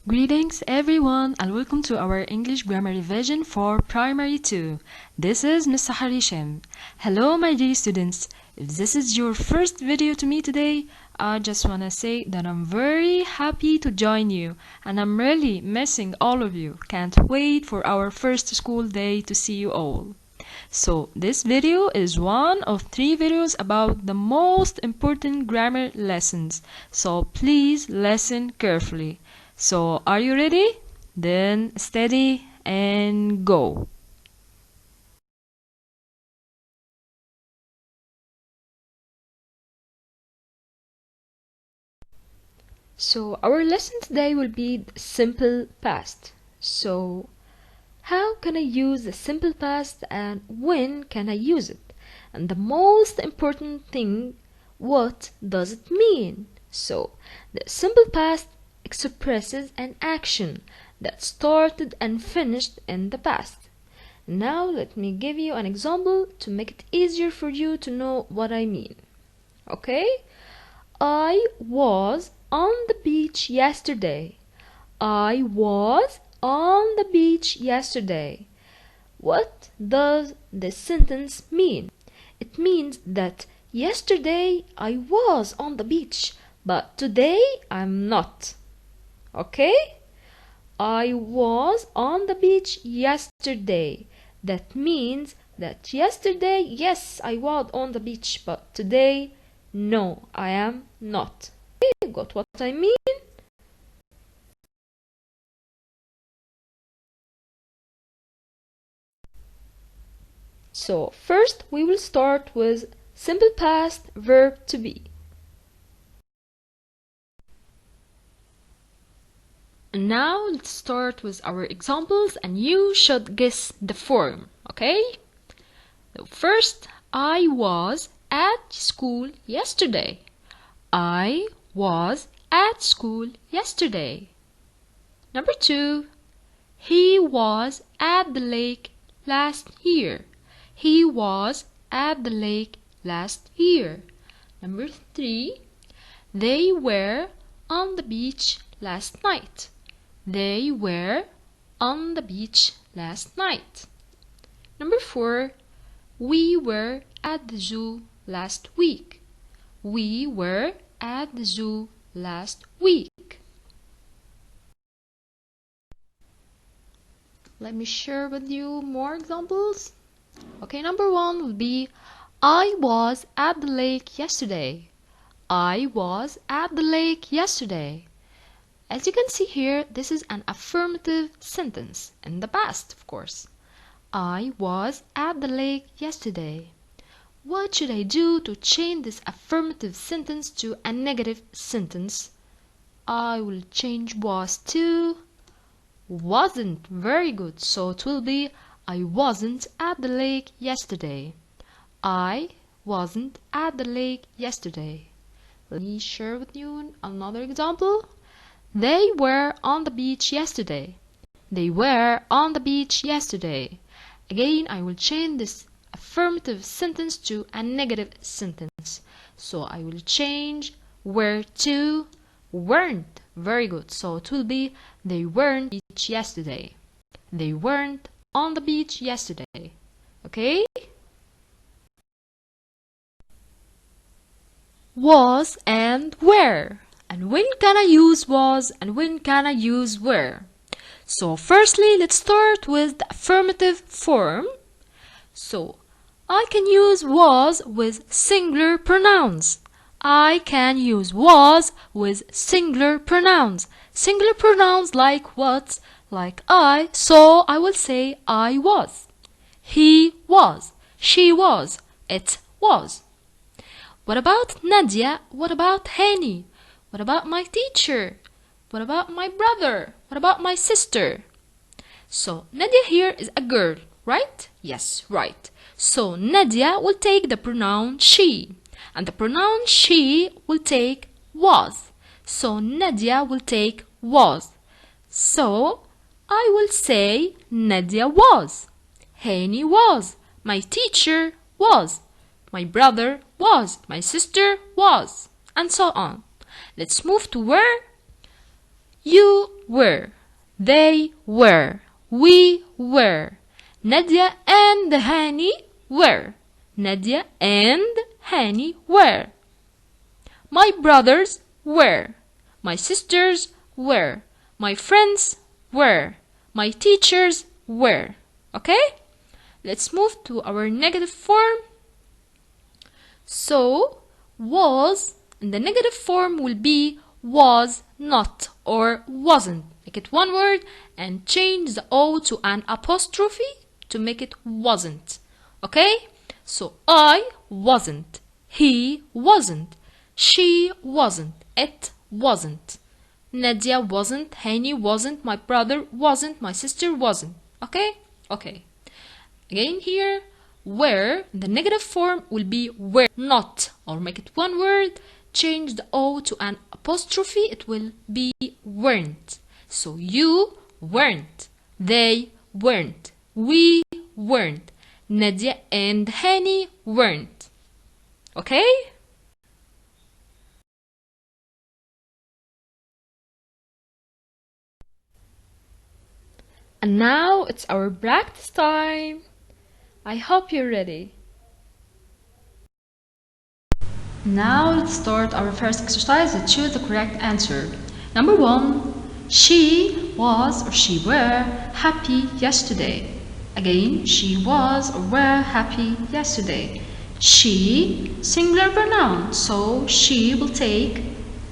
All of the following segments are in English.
Greetings everyone and welcome to our English Grammar Revision for Primary 2. This is Ms. Sahar Hisham. Hello my dear students. If this is your first video to me today, I just want to say that I'm very happy to join you and I'm really missing all of you. Can't wait for our first school day to see you all. So this video is one of 3 videos about the most important grammar lessons. So please listen carefully. So, are you ready? Then steady and go. So, our lesson today will be the simple past. So, how can I use the simple past and when can I use it? And the most important thing, what does it mean? So, the simple past expresses an action that started and finished in the past. Now let me give you an example to make it easier for you to know what I mean. Okay? I was on the beach yesterday. I was on the beach yesterday. What does this sentence mean? It means that yesterday I was on the beach, but today I'm not. Okay? I was on the beach yesterday. That means that yesterday, yes, I was on the beach, but today, no, I am not. Okay, got what I mean? So, first we will start with simple past verb to be. Now let's start with our examples and you should guess the form, okay? So first, I was at school yesterday. I was at school yesterday. Number 2, he was at the lake last year. He was at the lake last year. Number 3, they were on the beach last night. They were on the beach last night. Number 4, we were at the zoo last week. We were at the zoo last week. Let me share with you more examples. Okay, number 1 would be I was at the lake yesterday. I was at the lake yesterday. As you can see here, this is an affirmative sentence in the past, of course. I was at the lake yesterday. What should I do to change this affirmative sentence to a negative sentence? I will change was to wasn't. Very good. So it will be I wasn't at the lake yesterday. I wasn't at the lake yesterday. Let me share with you another example. They were on the beach yesterday. They were on the beach yesterday. Again, I will change this affirmative sentence to a negative sentence. So I will change were to weren't. Very good. So it will be they weren't on the beach yesterday. They weren't on the beach yesterday. Okay? Was and were. And when can I use was and when can I use were? So firstly, let's start with the affirmative form. So I can use was with singular pronouns. I can use was with singular pronouns. Singular pronouns like what? Like I, so I will say I was. He was. She was. It was. What about Nadia? What about Hani? What about my teacher? What about my brother? What about my sister? So, Nadia here is a girl, right? Yes, right. So, Nadia will take the pronoun she. And the pronoun she will take was. So, Nadia will take was. So, I will say Nadia was. Hani was. My teacher was. My brother was. My sister was. And so on. Let's move to where. You were. They were. We were. Nadia and Hani were. Nadia and Hani were. My brothers were. My sisters were. My friends were. My teachers were. Okay? Let's move to our negative form. So, was in the negative form will be was not or wasn't. Make it one word and change the O to an apostrophe to make it wasn't. Okay? So, I wasn't. He wasn't. She wasn't. It wasn't. Nadia wasn't. Hani wasn't. My brother wasn't. My sister wasn't. Okay? Okay. Again here, were, the negative form will be were not, or make it one word, change the O to an apostrophe, it will be weren't. So you weren't, they weren't, we weren't, Nadia and Hani weren't. Okay? And now it's our practice time. I hope you're ready. Now let's start our first exercise and choose the correct answer. Number 1. She was or she were happy yesterday. Again, she was or were happy yesterday. She, singular pronoun, so she will take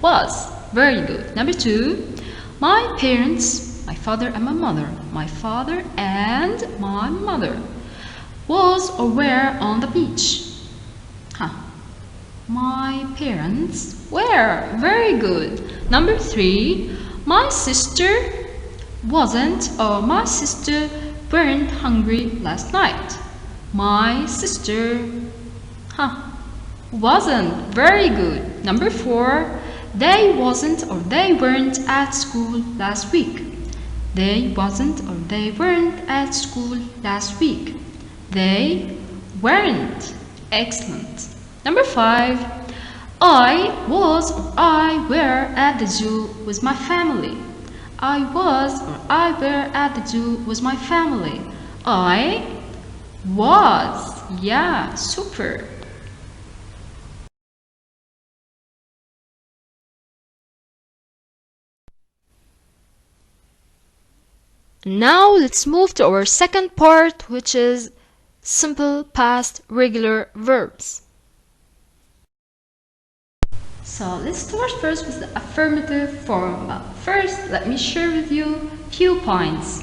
was. Very good. Number 2. My parents, my father and my mother. My father and my mother was or were on the beach. My parents were. Very good. Number 3. My sister wasn't or my sister weren't hungry last night. My sister wasn't. Very good. Number 4. They wasn't or they weren't at school last week. They wasn't or they weren't at school last week. They weren't. Excellent. Number 5. I was or I were at the zoo with my family. I was or I were at the zoo with my family. I was. Yeah, super. Now let's move to our second part, which is simple past regular verbs. So let's start first with the affirmative form. But first, let me share with you a few points.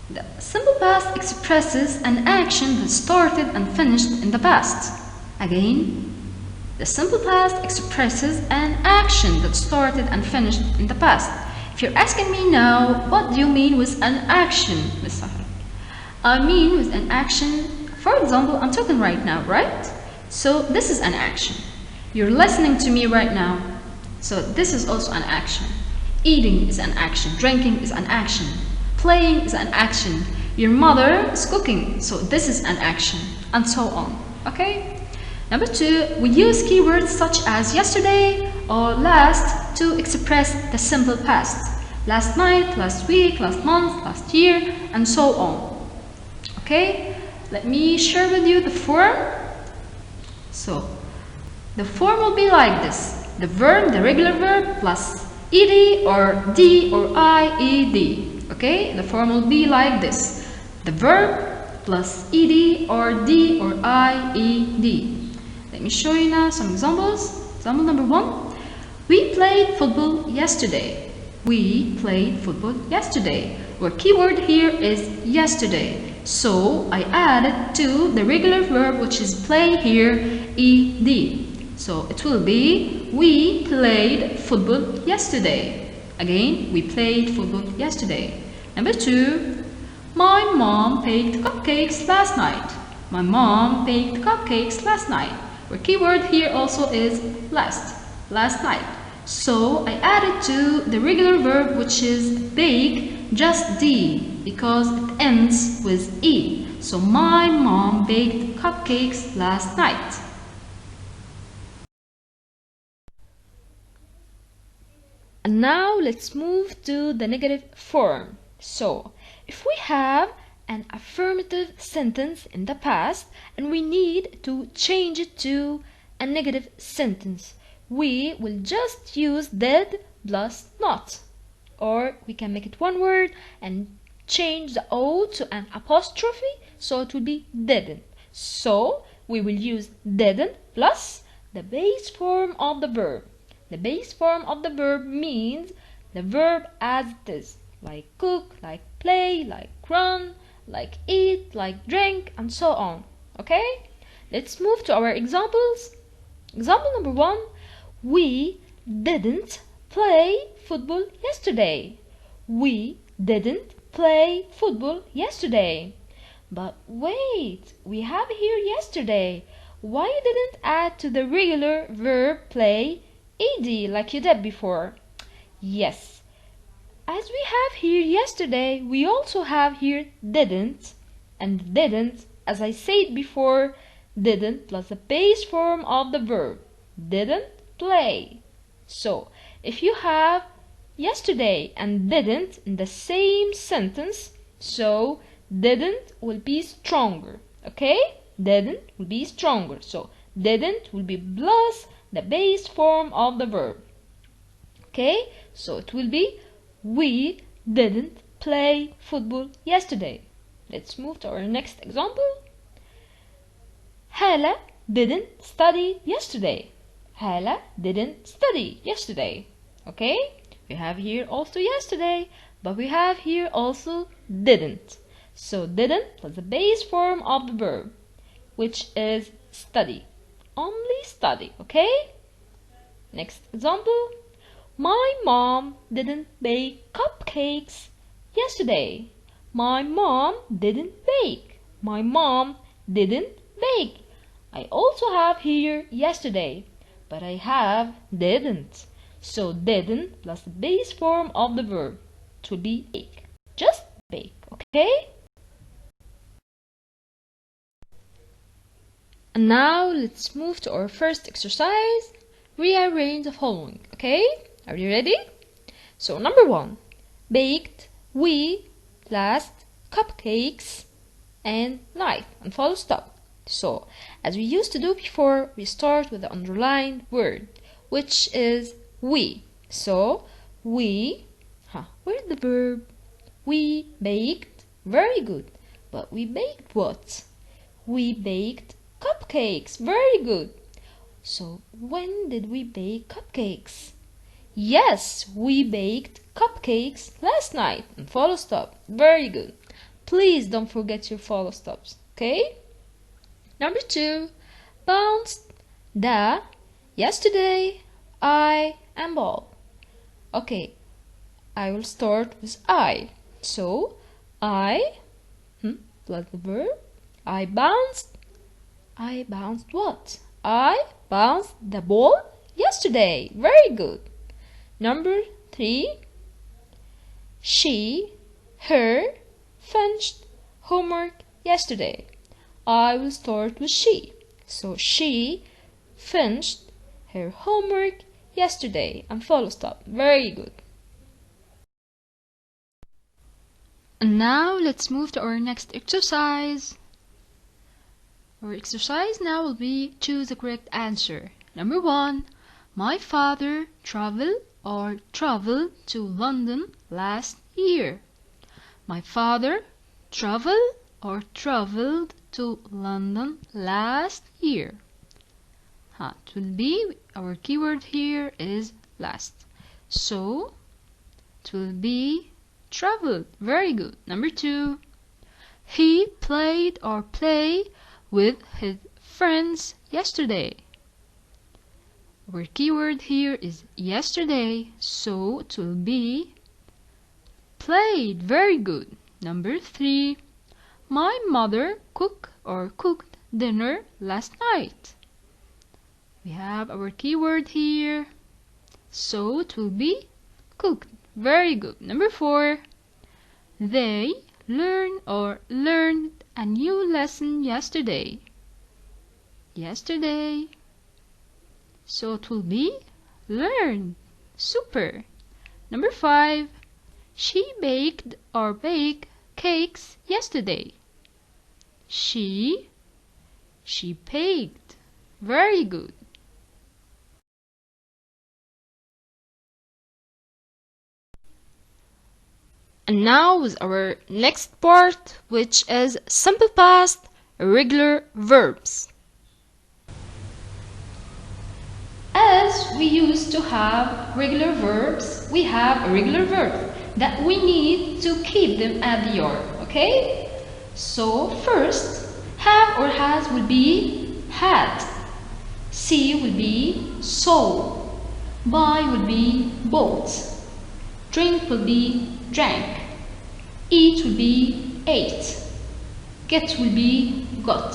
The simple past expresses an action that started and finished in the past. Again, the simple past expresses an action that started and finished in the past. If you're asking me now, what do you mean with an action, Ms. Sahar? I mean with an action, for example, I'm talking right now, right? So this is an action. You're listening to me right now. So this is also an action. Eating is an action. Drinking is an action. Playing is an action. Your mother is cooking. So this is an action. And so on. Okay? Number 2, we use keywords such as yesterday or last to express the simple past. Last night, last week, last month, last year, and so on. Okay? Let me share with you the form. So, the form will be like this. The verb, the regular verb, plus ed or d or ied. Okay? The form will be like this. The verb plus ed or d or ied. Let me show you now some examples. Example number 1. We played football yesterday. We played football yesterday. Our keyword here is yesterday. So I added to the regular verb, which is play here, ed. So it will be we played football yesterday. Again, we played football yesterday. Number 2. My mom baked cupcakes last night. My mom baked cupcakes last night. Our keyword here also is last night. So I added to the regular verb, which is bake, just D, because it ends with E. So my mom baked cupcakes last night. And now let's move to the negative form. So, if we have an affirmative sentence in the past and we need to change it to a negative sentence, we will just use did plus not. Or we can make it one word and change the O to an apostrophe, so it will be didn't. So we will use didn't plus the base form of the verb. The base form of the verb means the verb as it is, like cook, like play, like run, like eat, like drink, and so on. Okay? Let's move to our examples. Example number 1. We didn't play football yesterday. We didn't play football yesterday. But wait, we have here yesterday. Why you didn't add to the regular verb play ed like you did before? Yes, as we have here yesterday, we also have here didn't. And didn't, as I said before, didn't plus the base form of the verb. Didn't play. So, if you have yesterday and didn't in the same sentence, so didn't will be stronger. Okay? Didn't will be stronger. So, didn't will be plus the base form of the verb. Okay? So, it will be we didn't play football yesterday. Let's move to our next example. Hala didn't study yesterday. Hala didn't study yesterday. Okay? We have here also yesterday, but we have here also didn't. So didn't plus the base form of the verb, which is study. Only study, okay? Next example. My mom didn't bake cupcakes yesterday. My mom didn't bake. My mom didn't bake. I also have here yesterday, but I have didn't. So didn't plus the base form of the verb to be bake. Just bake, okay? And now let's move to our first exercise. Rearrange the following, okay? Are you ready? So number 1, baked, we, last, cupcakes, and night, and follow stop. So, as we used to do before, we start with the underlined word, which is we. So, we, where's the verb? We baked, very good. But we baked what? We baked cupcakes, very good. So, when did we bake cupcakes? Yes, we baked cupcakes last night, and follow stop, very good. Please don't forget your follow stops, okay? Number 2, bounced the, yesterday, I, and ball. Okay, I will start with I. So, I, plus the verb, I bounced what? I bounced the ball yesterday, very good. Number 3, she, her, finished homework yesterday. I will start with she. So she finished her homework yesterday, and follow stop. Very good. And now let's move to our next exercise. Our exercise now will be choose the correct answer. Number 1, my father traveled to London last year. My father traveled to London last year. It will be, our keyword here is last. So, it will be traveled. Very good. Number 2, he played play with his friends yesterday. Our keyword here is yesterday, so it will be played. Very good. Number 3, my mother cooked dinner last night. We have our keyword here, so it will be cooked. Very good. Number 4, they learned a new lesson yesterday. So it will be learned. Super. Number 5. She baked or baked cakes yesterday. She baked. Very good. And now with our next part, which is simple past irregular verbs. As we used to have regular verbs, we have irregular verbs that we need to keep them at the yard, okay? So first, have or has will be had. See will be saw. Buy will be bought. Drink will be drank. Eat will be ate. Get will be got.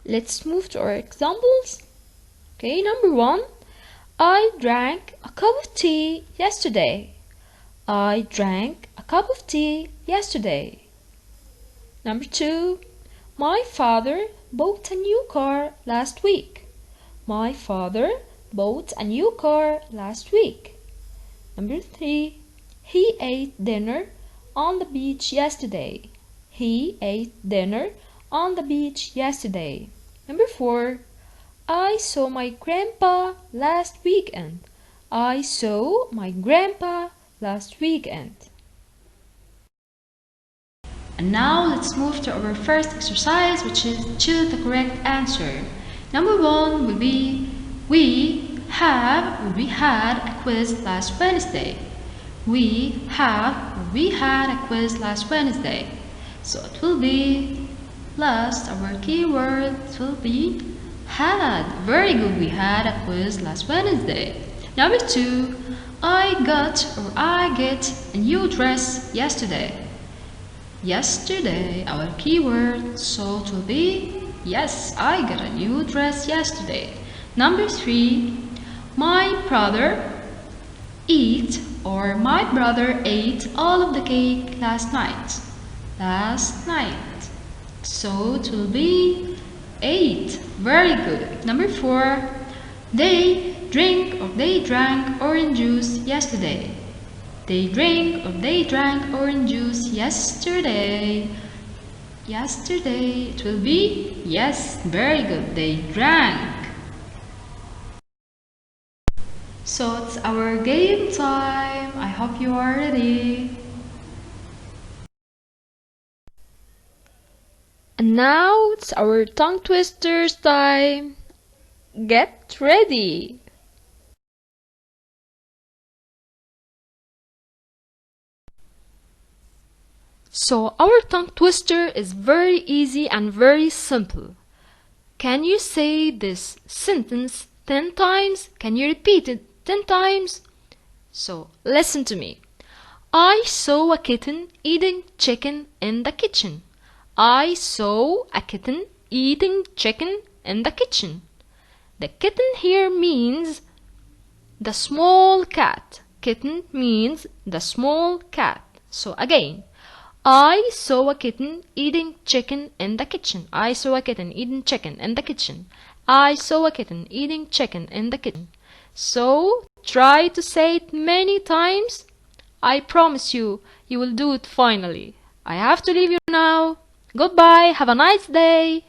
Let's move to our examples. Okay, number 1. I drank a cup of tea yesterday. I drank a cup of tea yesterday. Number 2. My father bought a new car last week. My father bought a new car last week. Number 3. He ate dinner on the beach yesterday. He ate dinner on the beach yesterday. Number 4. I saw my grandpa last weekend. I saw my grandpa last weekend. And now let's move to our first exercise, which is choose the correct answer. Number 1 will be we had a quiz last Wednesday. We had a quiz last Wednesday. So it will be last, our keyword will be had. Very good, we had a quiz last Wednesday. Number 2, I get a new dress yesterday. Yesterday, our keyword, so it will be yes, I got a new dress yesterday. Number 3, my brother ate all of the cake last night. So it will be ate. Very good. Number 4, they drank orange juice yesterday. They drank orange juice yesterday. Yesterday, it will be yes. Very good. They drank. So it's our game time. I hope you are ready. And now it's our tongue twisters time. Get ready. So our tongue twister is very easy and very simple. Can you say this sentence 10 times? Can you repeat it 10 times? So listen to me. I saw a kitten eating chicken in the kitchen. I saw a kitten eating chicken in the kitchen. The kitten here means the small cat. Kitten means the small cat. So again, I saw a kitten eating chicken in the kitchen. I saw a kitten eating chicken in the kitchen. I saw a kitten eating chicken in the kitchen. So try to say it many times. I promise you, you will do it finally. I have to leave you now. Goodbye. Have a nice day.